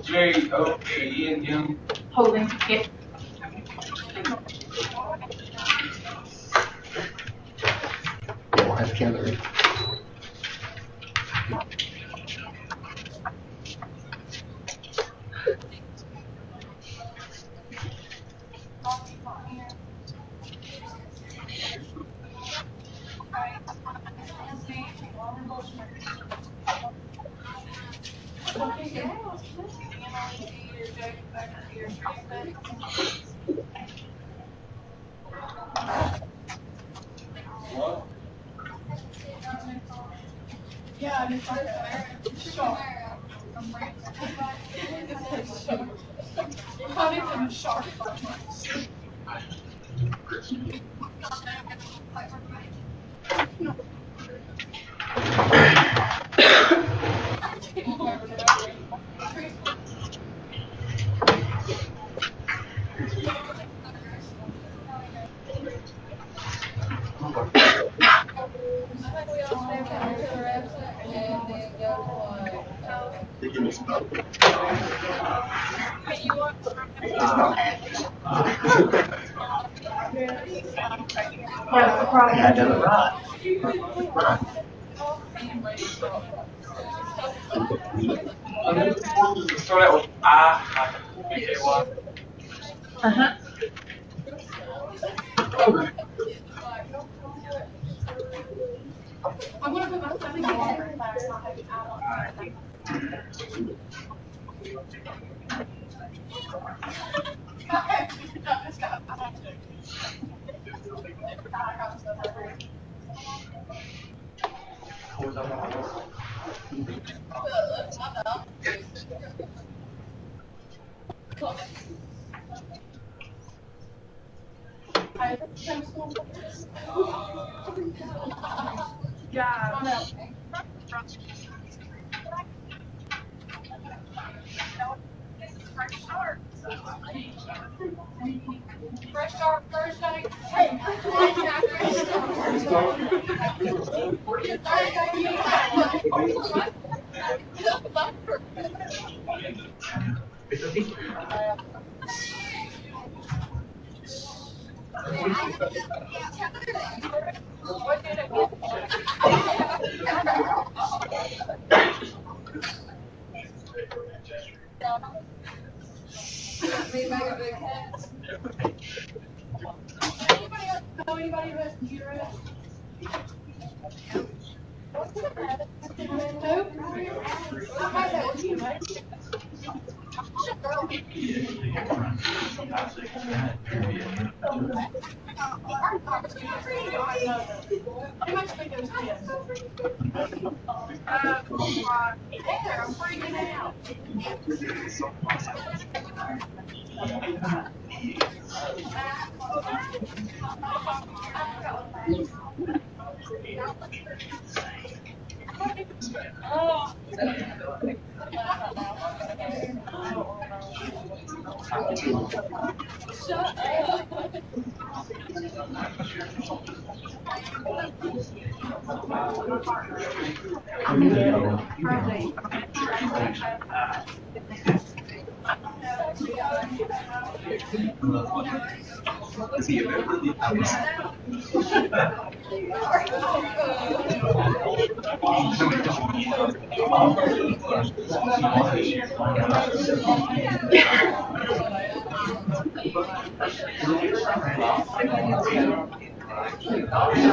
J-O-A-N-M. Holding. Yes. Have calories. Yeah, it's like a shark. Coming from a shark. What's the problem? I done it right. Start out with I-B-A-Y. Uh-huh. I'm gonna put my phone on. Yeah. Fresh start Thursday. Hey. Anybody else know anybody who has uterus? Nope. I had that with you, right? How much think those kids? Hey there, I'm freaking out.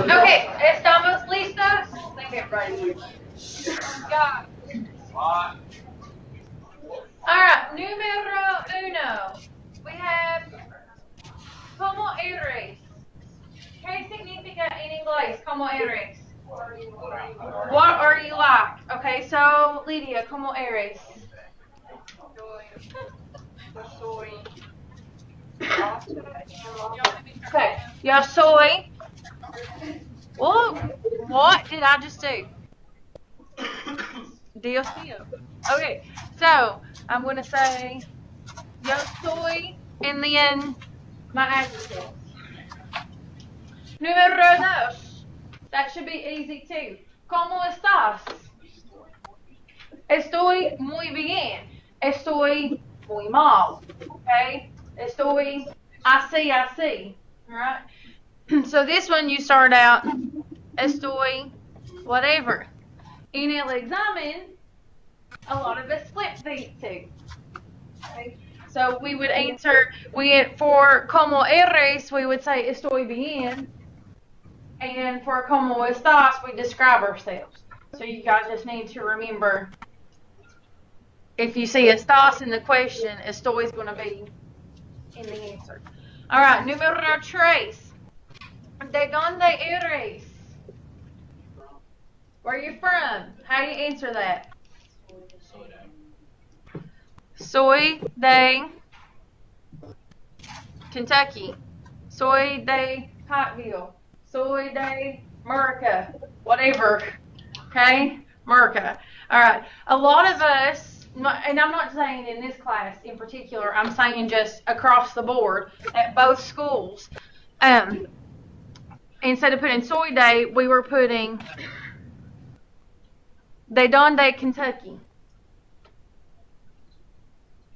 Okay, ¿estamos listos? God. Alright, número uno. We have ¿cómo eres? ¿Qué significa en inglés? ¿Cómo eres? What are you like? Okay, so Lydia, ¿cómo eres? Okay, yo soy. Whoa, what did I just do? Dios mío. Okay, so I'm going to say yo soy and then my adjective. Número dos. That should be easy too. ¿Cómo estás? Estoy muy bien. Estoy muy mal. Okay? Estoy así. Alright? So this one you start out estoy whatever. En el examen, a lot of us flip these two. Okay? So we would answer, for como eres, we would say estoy bien. And for como estás, we describe ourselves. So you guys just need to remember, if you see estás in the question, estoy is going to be in the answer. All right, número tres. ¿De dónde eres? Where are you from? How do you answer that? Soy de Kentucky. Soy de Pikeville. Soy de America. Whatever. Okay? America. All right. A lot of us, and I'm not saying in this class in particular, I'm saying just across the board at both schools. Instead of putting soy de, we were putting de donde, Kentucky.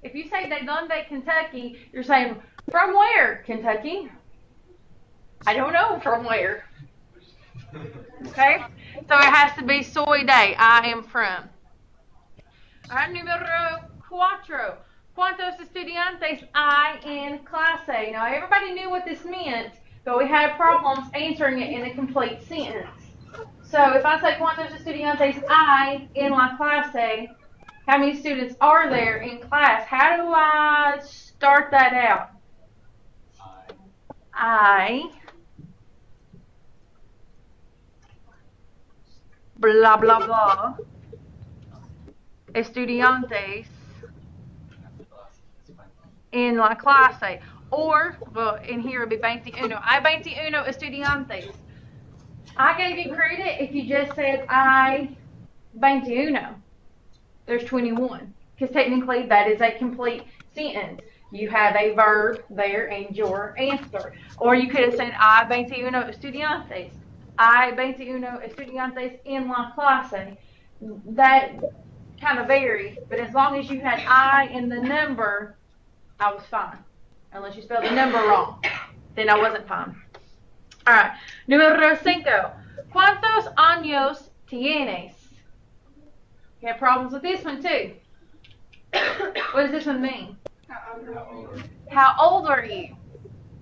If you say de donde, Kentucky, you're saying from where, Kentucky? I don't know from where. Okay? So it has to be soy de, I am from. Alright, número cuatro. ¿Cuántos estudiantes hay en clase? Now, everybody knew what this meant, but we had problems answering it in a complete sentence. So, if I say ¿Cuántos estudiantes hay en la clase? How many students are there in class? How do I start that out? I blah, blah, blah, estudiantes en la clase. Or, well, in here it would be 21. Hay 21 estudiantes. I gave you credit if you just said hay 21. There's 21. Because technically that is a complete sentence. You have a verb there and your answer. Or you could have said hay 21 estudiantes. Hay 21 estudiantes en la clase. That kind of varies, but as long as you had I in the number, I was fine. Unless you spelled the number wrong, then I wasn't fine. All right. Número 5. ¿Cuántos años tienes? You have problems with this one too. What does this one mean? How old are you?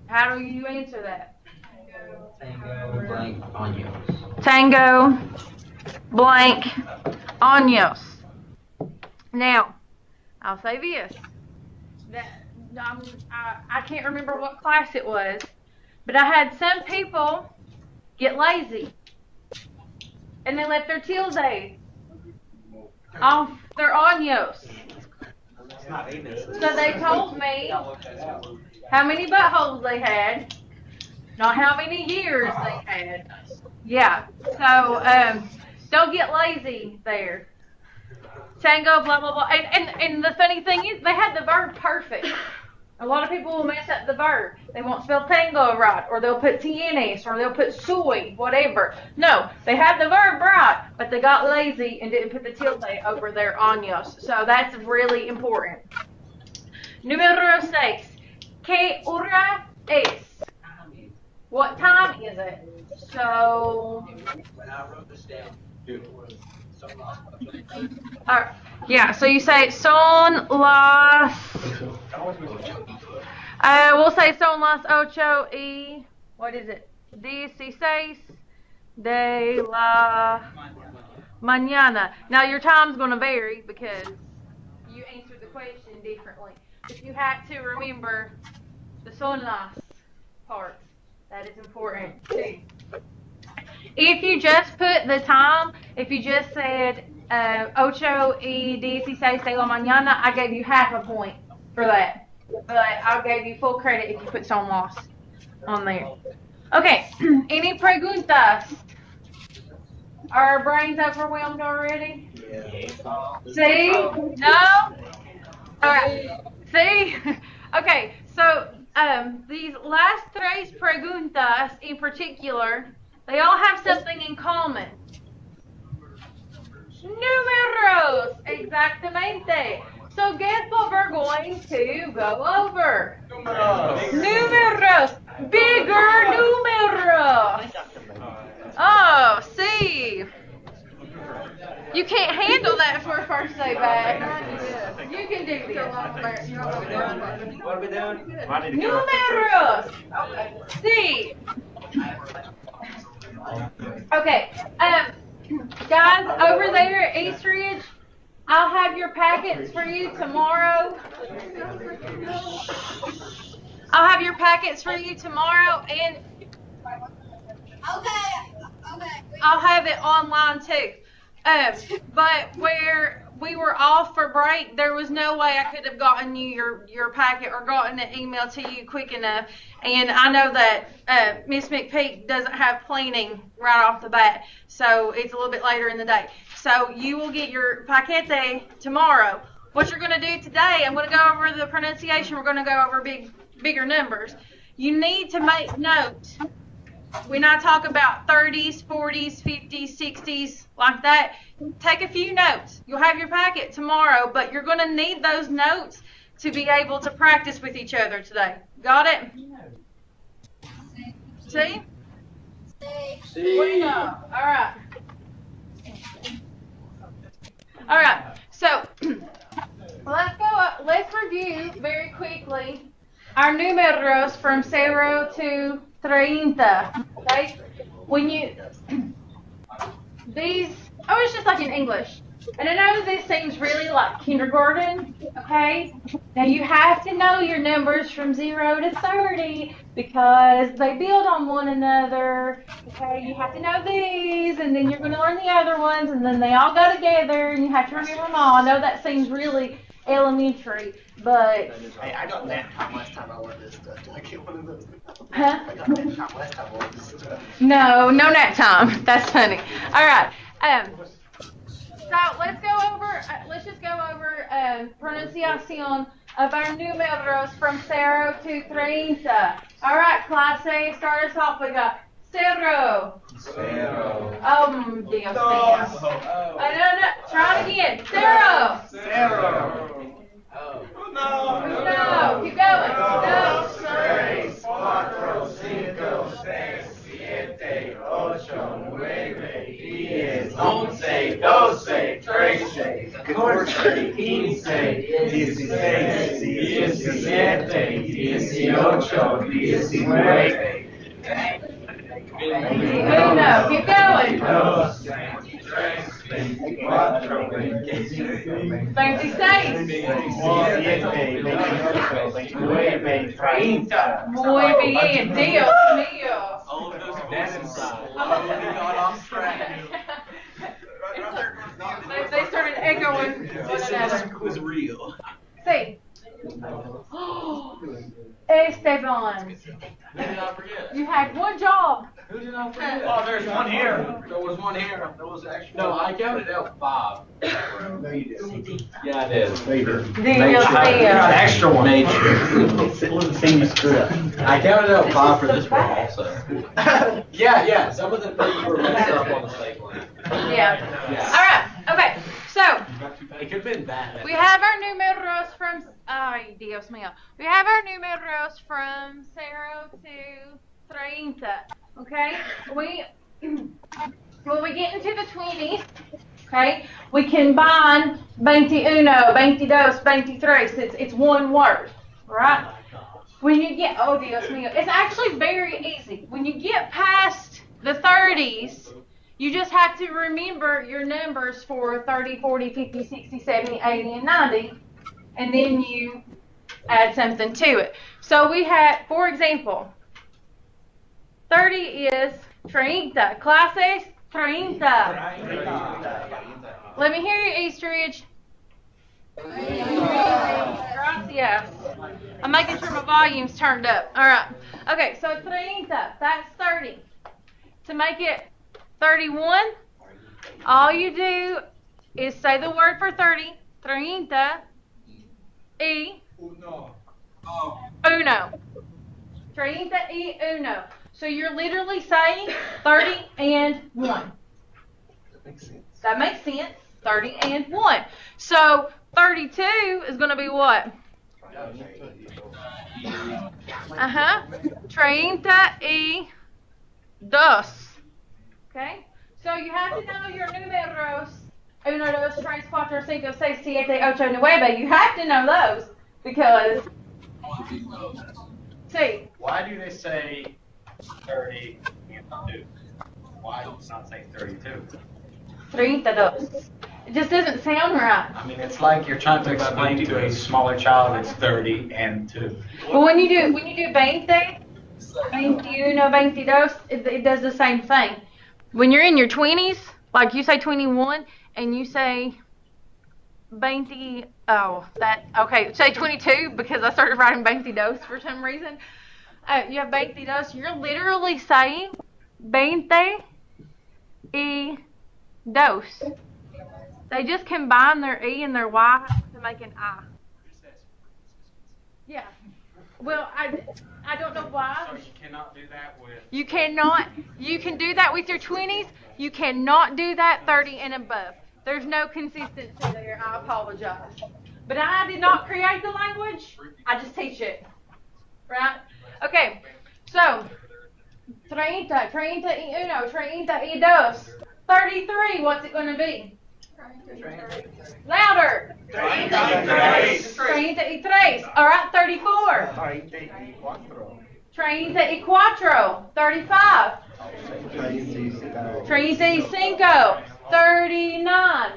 How do you answer that? Tango blank años. Tango blank años. Now, I'll say this. I can't remember what class it was, but I had some people get lazy, and they left their tilde off their años. So they told me how many buttholes they had, not how many years they had. Yeah, so don't get lazy there. Tango, blah, blah, blah. And the funny thing is, they had the verb perfect. A lot of people will mess up the verb. They won't spell tango right, or they'll put tienes, or they'll put soy, whatever. No, they had the verb right, but they got lazy and didn't put the tilde over their años. So that's really important. Número 6. ¿Qué hora es? What time is it? So, When I wrote this down, it was so long. Yeah, so you say son las, we'll say son las 8 y, what is it? 16 de la mañana. Now your time's going to vary because you answered the question differently. But you have to remember the son las part. That is important too. If you just put the time, if you just said 8:16 de la mañana, I gave you half a point for that. But I gave you full credit if you put son loss on there. Okay, any preguntas? Are our brains overwhelmed already? Yeah. See? No? Alright. See? Okay, so these last tres preguntas in particular, they all have something in common. Números, exactamente. So guess what we're going to go over? Números, bigger números. Oh, see. You can't handle that for first day back. You can do this. What are we doing? Números. See. Okay. Guys, over there at Eastridge, I'll have your packets for you tomorrow. I'll have your packets for you tomorrow, and I'll have it online too. But where we were off for break, there was no way I could have gotten you your packet or gotten an email to you quick enough. And I know that Miss McPeek doesn't have cleaning right off the bat, so it's a little bit later in the day. So you will get your paquete tomorrow. What you're going to do today, I'm going to go over the pronunciation. We're going to go over bigger numbers. You need to make notes. When I talk about 30s, 40s, 50s, 60s, like that, take a few notes. You'll have your packet tomorrow, but you're going to need those notes to be able to practice with each other today. Got it? See? Bueno. All right. All right. So let's review very quickly our números from 0 to 30. Okay? When you it's just like in English. And I know this seems really like kindergarten, okay? Now you have to know your numbers from 0 to 30 because they build on one another. Okay, you have to know these, and then you're going to learn the other ones, and then they all go together, and you have to remember them all. I know that seems really elementary, but... Hey, I got nap time last time I learned this stuff. Did I get one of those? Huh? I got nap time last time I learned this stuff. No nap time. That's funny. All right. So let's just go over pronunciación of our números from 0 to 30. All right, clase, start us off. We got 0. Oh, Dios mío. No. Try it again. 0. No. Keep going. No. 6, 4, 5, 6, 7, 8, 9, 10, 11, 12, 13, 14, 15, 16, 17, 18, 19. No, keep going. 26. Muy bien. Dios mío. All of those that's inside. got off track. They started echoing one another. Was real. See. Esteban, Who did I forget? you had one job. Who did I forget? Oh, there's one here. There was one here. There was actually. No, I counted out 5. No, you didn't. Yeah, I did. Later. Dios I got mío. extra one. Same you screwed up. I counted out 5 for this one also. Yeah. Some of the things were messed up on the state line. Yeah. All right. Okay. So It could have been bad. we have our números from. Ay, Dios mío. We have our números from 0 to 30. Okay. When we get into the 20s, okay, we combine 21, 22, 23. So it's one word, right? When you get, oh Dios mío, it's actually very easy. When you get past the 30s, you just have to remember your numbers for 30, 40, 50, 60, 70, 80, and 90, and then you add something to it. So we had, for example, 30 is 30. Clases, 30. Let me hear you, Eastridge. Gracias. I'm making sure my volume's turned up. All right. Okay, so 30. That's 30. To make it 31, all you do is say the word for 30. 30 y uno. 30 y uno. So you're literally saying 30 and 1. That makes sense. 30 and 1. So 32 is going to be what? 30 y dos. Okay? So you have to know your números. 1, 2, 3, 4, 5, 6, 7, 8, 9. You have to know those because. See. Why do they say 30 and 2? Why not say 32? 32. It just doesn't sound right. I mean, it's like you're trying to explain to a smaller child it's 30 and 2. Well, when you do 20, 21, 22, it does the same thing. When you're in your 20s, like you say 21 and you say 20, okay, say 22 because I started writing 22 for some reason. You have 22, you're literally saying 20 y dos. They just combine their E and their Y to make an I. Yeah. Well, I don't know why. So you cannot do that with... You cannot. You can do that with your 20s. You cannot do that 30 and above. There's no consistency there. I apologize. But I did not create the language. I just teach it. Right? Okay. So, 30 y 1, 30 y dos. 33, what's it going to be? Louder. 33. 33. All right, 34. 34. 35. 35. 39.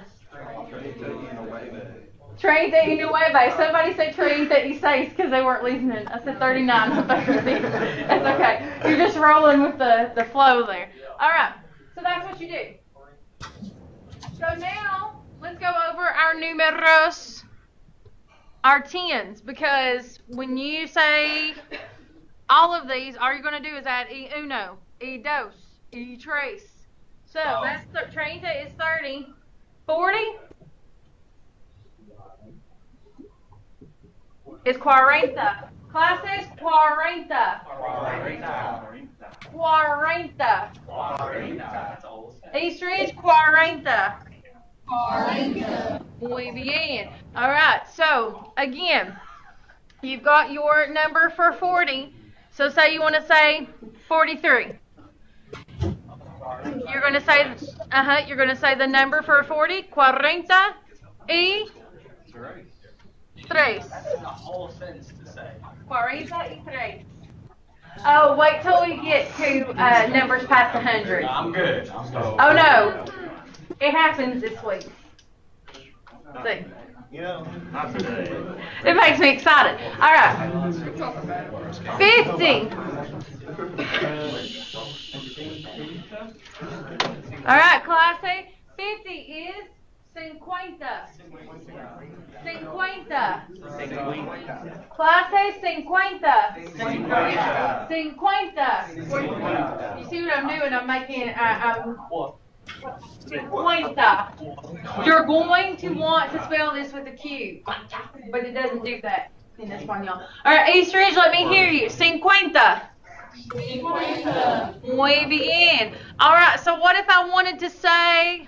39. Somebody said 36 because they weren't listening. I said 39. That's okay. You're just rolling with the flow there. All right. So that's what you do. So now, let's go over our números, our tens, because when you say all of these, all you're going to do is add y uno, y dos, y tres. So that's 30 is 30. 40 is 40. Clases, 40. 40. Eastridge, 40. Muy bien. All right. So again, you've got your number for 40. So say you want to say 43. You're going to say you're going to say the number for 40, 40 y tres. That's a whole sentence to say. 40 y tres. Oh, wait till we get to numbers past 100. No, I'm good. Oh no, it happens this week. See. Not today. It makes me excited. All right. 50. All right, clase. 50 is 50. 50. Clase 50. 50. You see what I'm doing? I'm making 50. You're going to want to spell this with a Q, but it doesn't do that in Espanol. All right, Eastridge, let me hear you. 50. Muy bien. All right, so what if I wanted to say,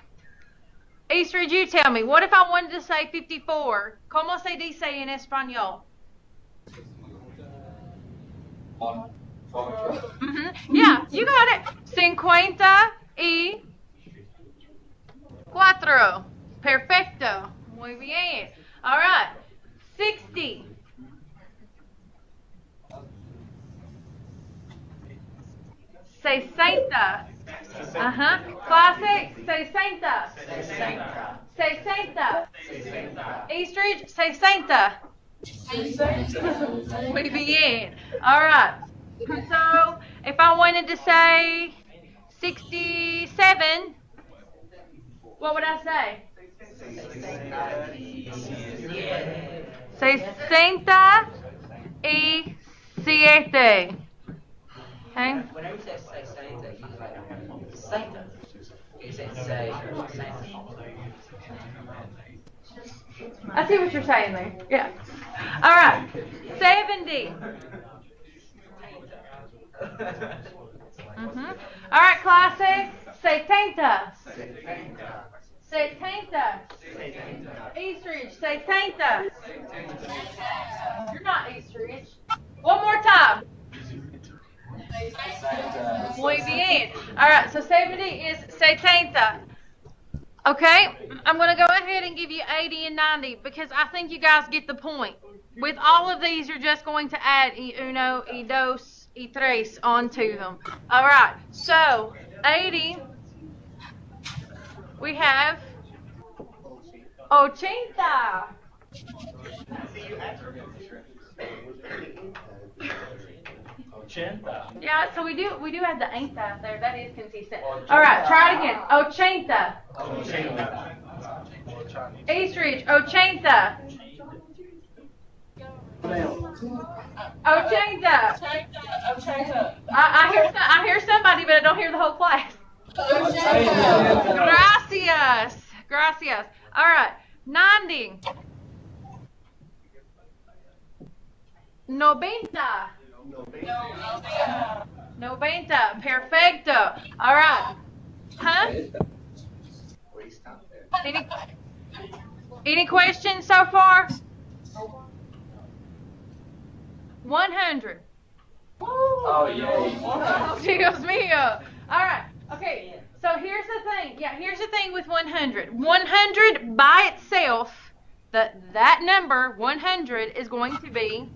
Eastridge, you tell me, what if I wanted to say 54? ¿Cómo se dice en español? Yeah, you got it. 54. Perfecto. Muy bien. All right. 60. 60. Clase 60. 60. Eastridge 60. Muy bien. All right. So if I wanted to say 67. What would I say? 67. Okay. Whenever you say Santa, he's like, Santa. You say Santa. I see what you're saying there. Yeah. All right. 70. All right, classe. Setenta. Setenta. Eastridge. Setenta. You're not Eastridge. One more time. Muy bien. All right, so 70 is setenta. Okay, I'm going to go ahead and give you 80 and 90 because I think you guys get the point. With all of these, you're just going to add y uno, y dos, y tres onto them. All right, so 80, we have 80. Yeah, so we do have the ain't that there. That is consistent. All right, try it again. 80. Eastridge, 80. 80. I hear somebody, but I don't hear the whole class. Gracias. All right, 90. 90. 90. Perfecto. All right. Huh? Any questions so far? 100. Oh, yay. Dios mío. All right. Okay. So here's the thing. Yeah, here's the thing with 100. 100 by itself, that number 100 is going to be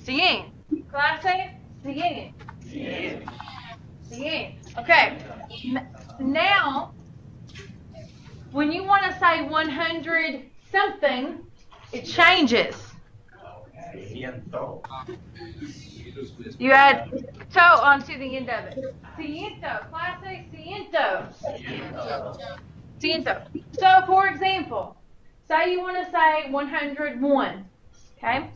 100. Clase, 100. 100. Okay. Now, when you want to say 100 something, it changes. You add to onto the end of it. Ciento. Clase, ciento. Ciento. So, for example, say you want to say 101. Okay?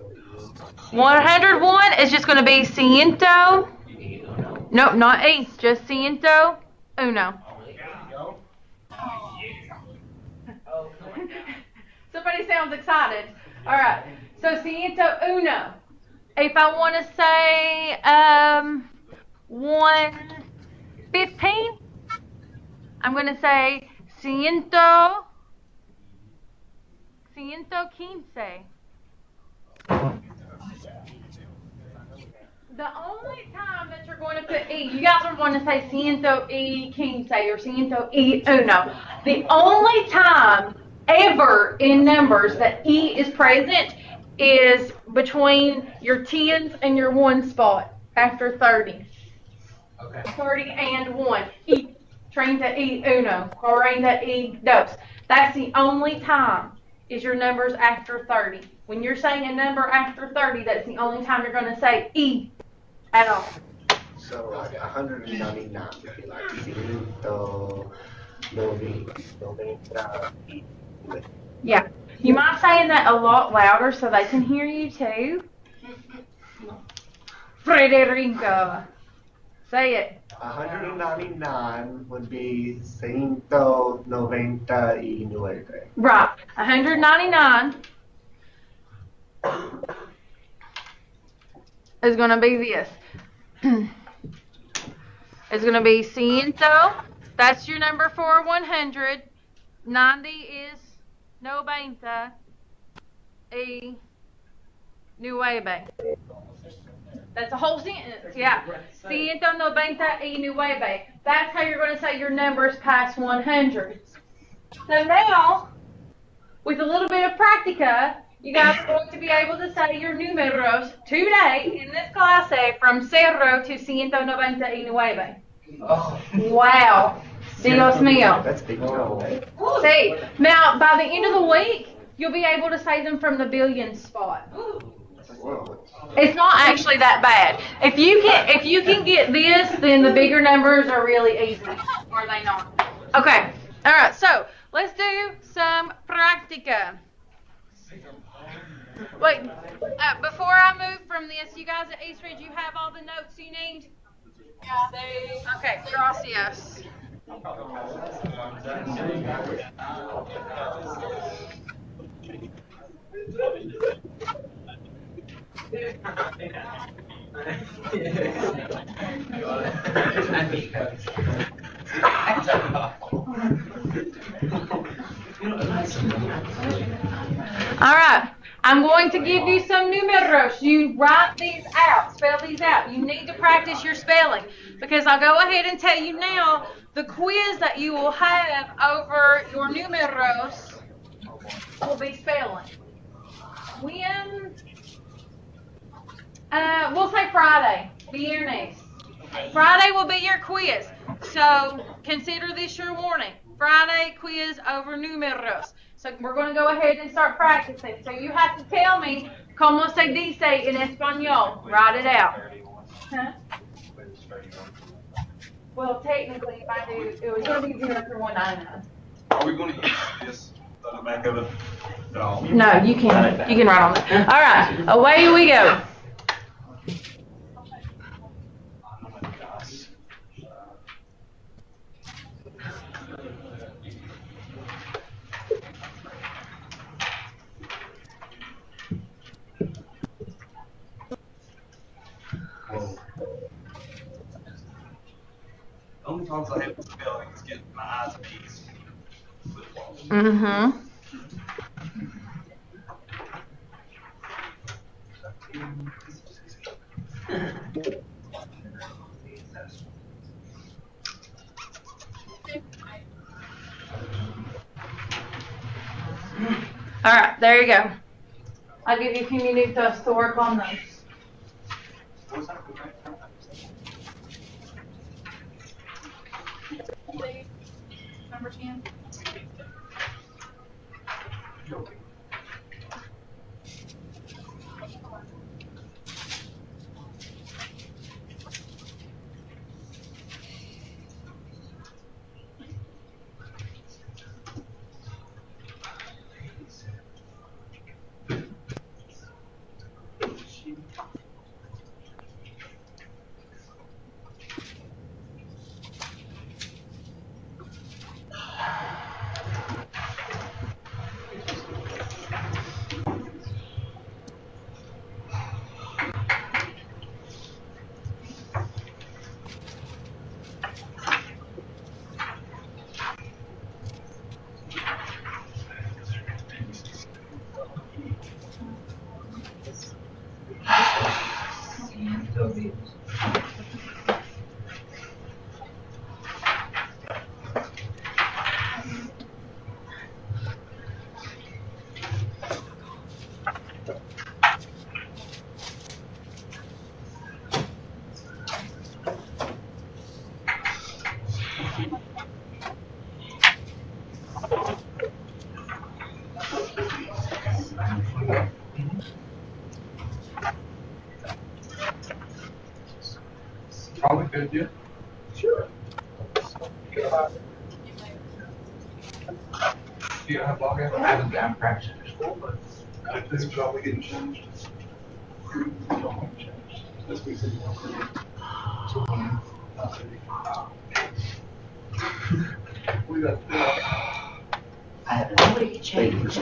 101 is just going to be ciento. Nope, not e. Just ciento uno. Somebody sounds excited. All right. So ciento uno. If I want to say 115, I'm going to say ciento quince. The only time that you're going to put E, you guys are going to say ciento y quince or ciento y uno. The only time ever in numbers that E is present is between your tens and your one spot after 30. Okay. 30 and 1. Y, 30 y uno, 40 y dos. That's the only time is your numbers after 30. When you're saying a number after 30, that's the only time you're going to say E at all. So like 199 would be like ciento noventa. Yeah. You mind saying that a lot louder so they can hear you too? Frederico. Say it. 199 would be ciento noventa y nueve. Right. 199 is going to be this. It's going to be ciento. That's your number for 100. 90 is noventa y nueve. That's a whole sentence, yeah. Ciento noventa y nueve. That's how you're going to say your numbers past 100. So now, with a little bit of practica, you guys are going to be able to say your números today in this class from 0 to ciento noventa y nueve. Oh. Wow. Dios mío. That's big trouble. See, now by the end of the week, you'll be able to say them from the billion spot. Whoa. It's not actually that bad. If you can get this, then the bigger numbers are really easy. Or are they not? Okay. All right. So let's do some practica. Wait. Before I move from this, you guys at Eastridge, you have all the notes you need? Yeah. Okay. Gracias. All right. I'm going to give you some numeros. You write these out, spell these out. You need to practice your spelling because I'll go ahead and tell you now the quiz that you will have over your numeros will be spelling. When? We'll say Friday. Viernes. Friday will be your quiz. So consider this your warning. Friday quiz over numeros. So we're going to go ahead and start practicing. So you have to tell me como se dice en español. Write it out. Huh? Well, technically, if I do, it was going to be 0 through 199. Are we going to use this on the back of it at all? No, you can. You can write on it. All right, away we go. The only times I have to spelling is getting my eyes appeased. Mm-hmm. All right, there you go. I'll give you a few minutes to work on those. Number 10. Probably could, yeah. Sure. You have log in? I haven't done practice in school, but this is probably getting changed. This week's in we got I have already changed.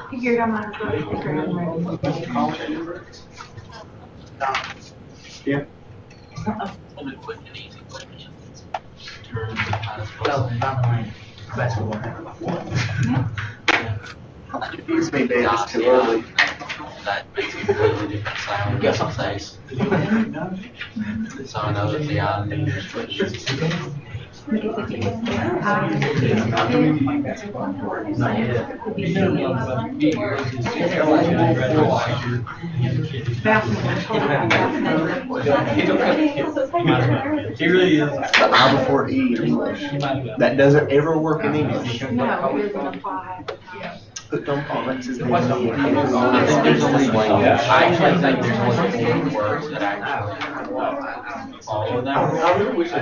Figured I might as well. Yeah. Excuse me, babe, it's too early. That makes a completely different sound. Get some face. So I know that the island is switched. Not yet. He really is. The I before E in English. That doesn't ever work in English. No, it doesn't apply. Put them comments as the I think there's only I actually think there's only 4 words that actually follow that. In English. I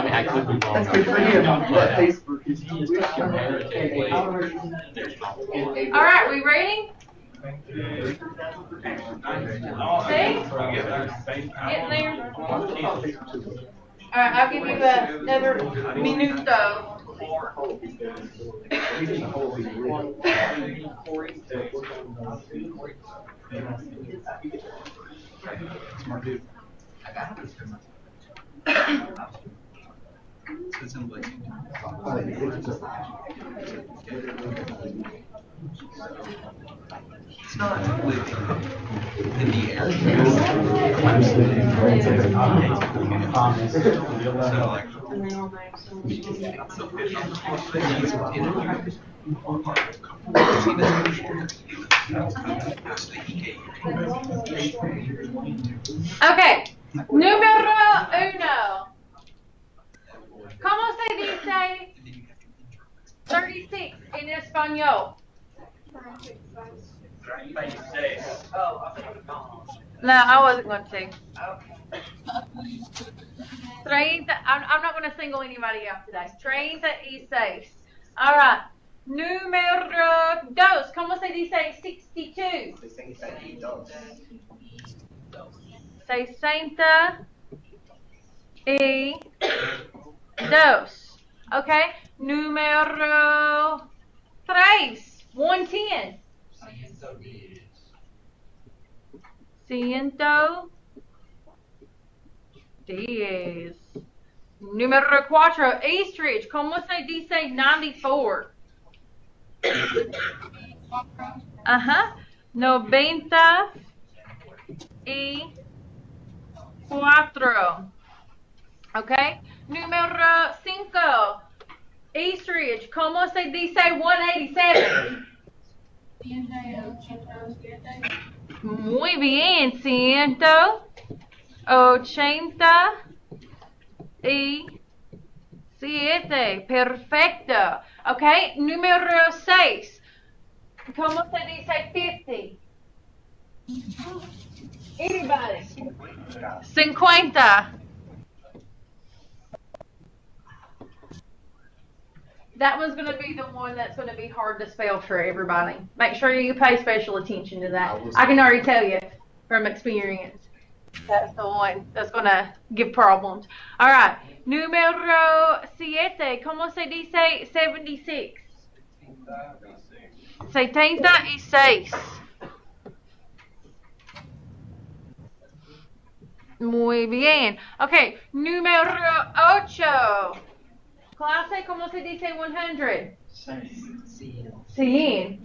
mean, I could be wrong. That's good for him, but Facebook is Comparatively, there's not. All right, we ready? See? Getting there. All right, I'll give you another minuto. Smart dude. It's in Lexington. It's not living in the air. So like, Okay, número uno. ¿Cómo se dice 36 en español? No, I wasn't going to. 30, I'm not going to single anybody out today. 36. All right. Número dos. ¿Cómo se dice 62? 62. Okay. Número 3. 110. 110. Número 4. Eastridge. ¿Cómo se dice 94? Ajá. 94. Okay. Número 5. Eastridge. ¿Cómo se dice 187? Muy bien. 187. Perfecto. Okay. Número 6. ¿Cómo se dice 50? Anybody? 50. That one's going to be the one that's going to be hard to spell for everybody. Make sure you pay special attention to that. I can already tell you from experience. That's the one that's going to give problems. All right. Número 7. ¿Cómo se dice 76? 76. Muy bien. Okay. Número 8. Clase, ¿cómo se dice 100? 100.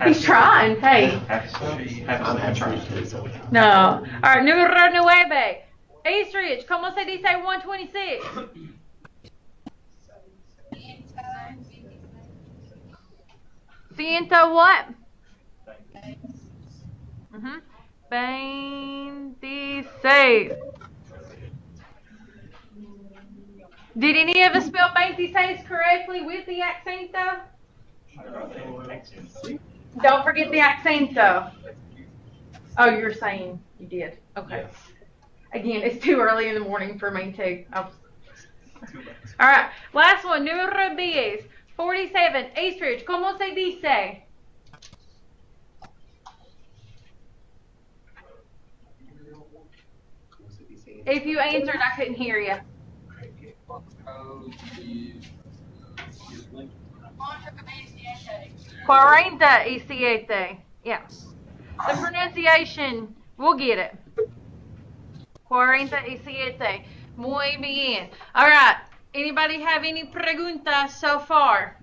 He's trying. Hey. No. All right. Número 9. Eastridge, ¿cómo se dice 126? 100 what? 26. Did any of us spell 26 correctly with the accento? Don't forget the accento. Oh, you're saying you did. Okay. Again, it's too early in the morning for me too. All right. Last one. Número 10. 47. Eastridge. ¿Cómo se dice? If you answered, I couldn't hear you. 47. Yeah. The pronunciation, we'll get it. 47. Muy bien. All right. Anybody have any preguntas so far?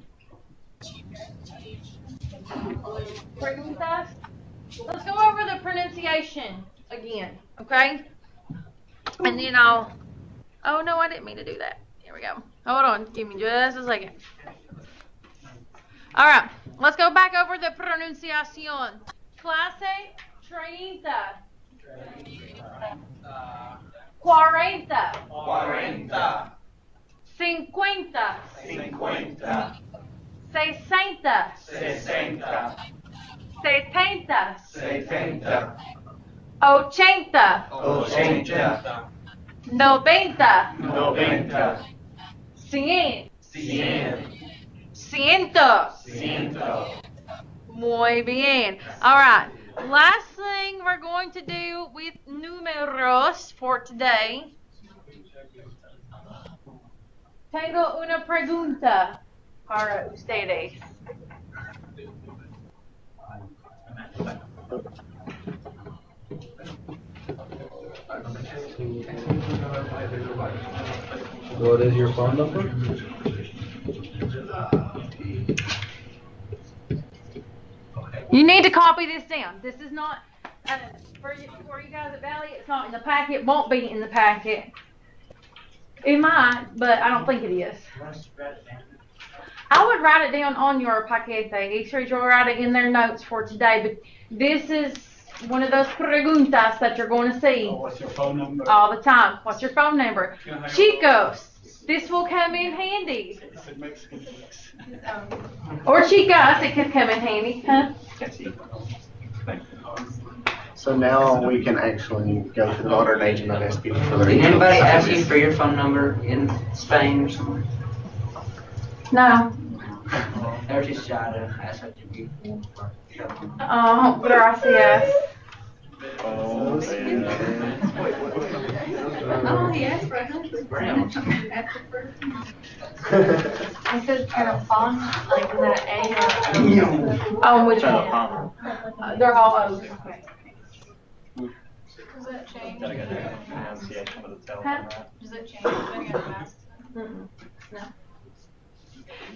Preguntas? Let's go over the pronunciation again, okay? And then I'll, oh no, I didn't mean to do that. Here we go. Hold on, give me just a second. All right, let's go back over the pronunciación. Clase 30. 40. 40, 50. 50, 60. 60, 70. 70, 80. 80, 90. 90, 100. 100, 100. 100. Muy bien. All right. Last thing we're going to do with números for today. Tengo una pregunta para ustedes. What is your phone number? You need to copy this down. This is not, for you guys at Valley, it's not in the packet. Won't be in the packet. It might, but I don't think it is. I would write it down on your paquete. Extra, you'll write it in their notes for today. But this is one of those preguntas that you're going to see What's your phone number? all the time. What's your phone number? Chicos, this will come in handy. Or chicas, it could come in handy, huh? So now we can actually go to the modern age and not ask people for their Did email. anybody ask you for your phone number in Spain or somewhere? No. They're just shy to ask that to you. Oh, gracias. Oh, man. Oh, yes, right. It says telephone, like is that an A or Oh, which one? They're all O's. Okay. Does that change? Huh? Does that change? Mm-mm. No.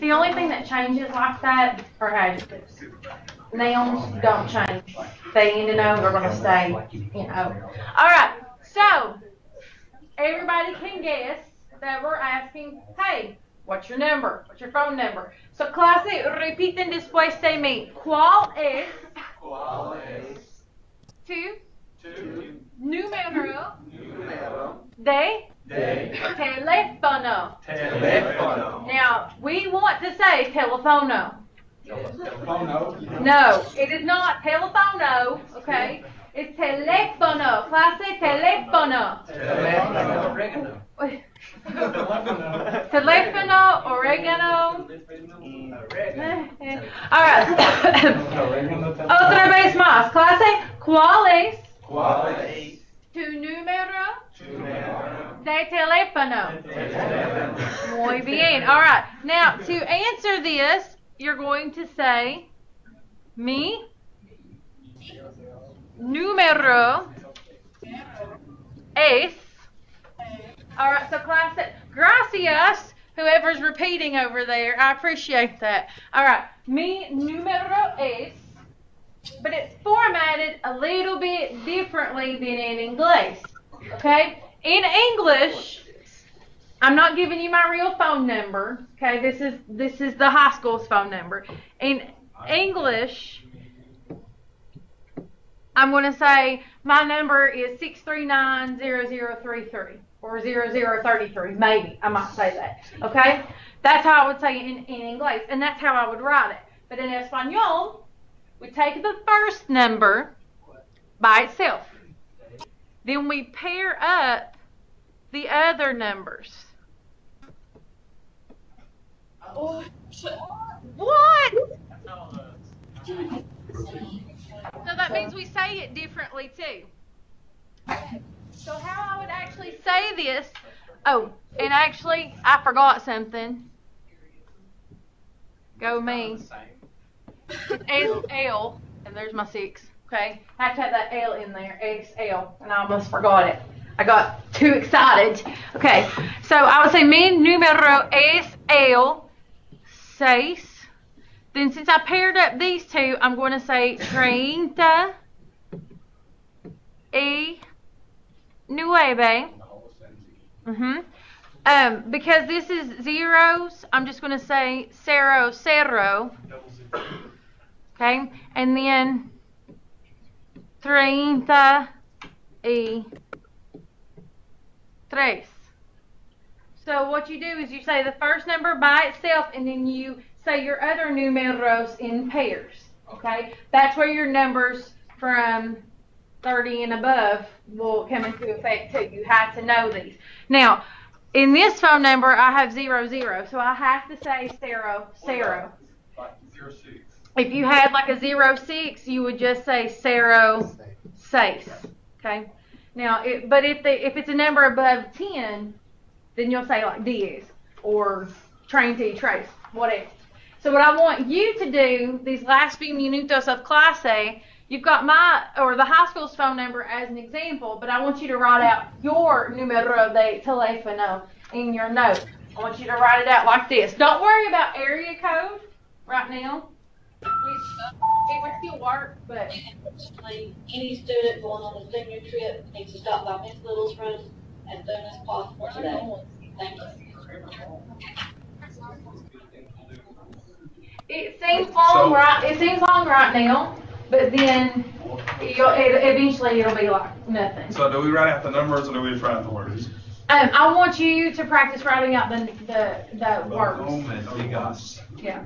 The only thing that changes like that are adjectives. Nouns don't change. They end in O, they're going to stay in O. All right, so everybody can guess that we're asking, hey, what's your number? What's your phone number? So, clase, repiten después de mí. ¿Cuál es tu número de teléfono? Now, we want to say telefono. No, it is not telefono, okay? It's teléfono. Clase, teléfono. Teléfono, oregano. All right. Otra vez más. Clase, ¿cuál es tu número de teléfono? Muy bien. All right. Now, to answer this, you're going to say, mi número es. All right, so class, gracias, whoever's repeating over there. I appreciate that. All right, mi número es, but it's formatted a little bit differently than in English. Okay? In English, I'm not giving you my real phone number. Okay? This is the high school's phone number. In English, I'm going to say my number is 639-0033 or 0033. Maybe I might say that. Okay? That's how I would say it in English, and that's how I would write it. But in Espanol, we take the first number by itself. Then we pair up the other numbers. What? So that means we say it differently too. So how I would actually say this, oh, and actually I forgot something. Go me. It's L, and there's my 6. Okay, I have to have that L in there, XL, and I almost forgot it. I got too excited. Okay, so I would say mi número es el 6. Then since I paired up these two, I'm going to say 39. Because this is zeros, I'm just going to say cero, cero. Okay, and then 33. So what you do is you say the first number by itself, and then you say your other numeros in pairs. Okay, that's where your numbers from 30 and above will come into effect too. You have to know these. Now, in this phone number, I have 00, so I have to say zero, zero. If you had like a 06, you would just say zero, seis. Okay. Now, but if it's a number above 10, then you'll say like diez or train to trace, whatever. So what I want you to do these last few minutos of clase, you've got the high school's phone number as an example, but I want you to write out your número de teléfono in your note. I want you to write it out like this. Don't worry about area code right now. It would still work, but Any student going on a senior trip needs to stop by Miss Little's room as soon as possible today. Thank you. It seems long right now, but then eventually it'll be like nothing. So do we write out the numbers or do we just write out the words? I want you to practice writing out the words. Yeah.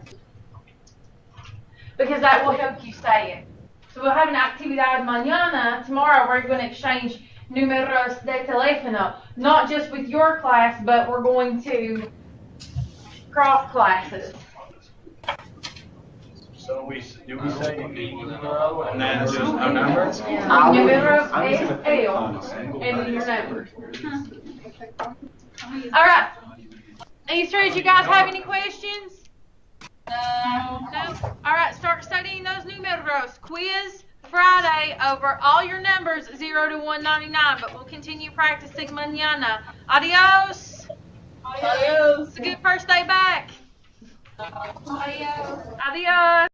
Because that will help you say it. So we'll have an actividad mañana. Tomorrow we're going to exchange números de teléfono, not just with your class, but we're going to cross classes. So do we say numero and then just no numbers? Número es el, and then your numbers. All right. Easter, did you guys have any questions? No. All right, start studying those numeros. Quiz Friday over all your numbers 0 to 199, but we'll continue practicing mañana. Adios. Adios. It's a good first day back. Adios. Adios.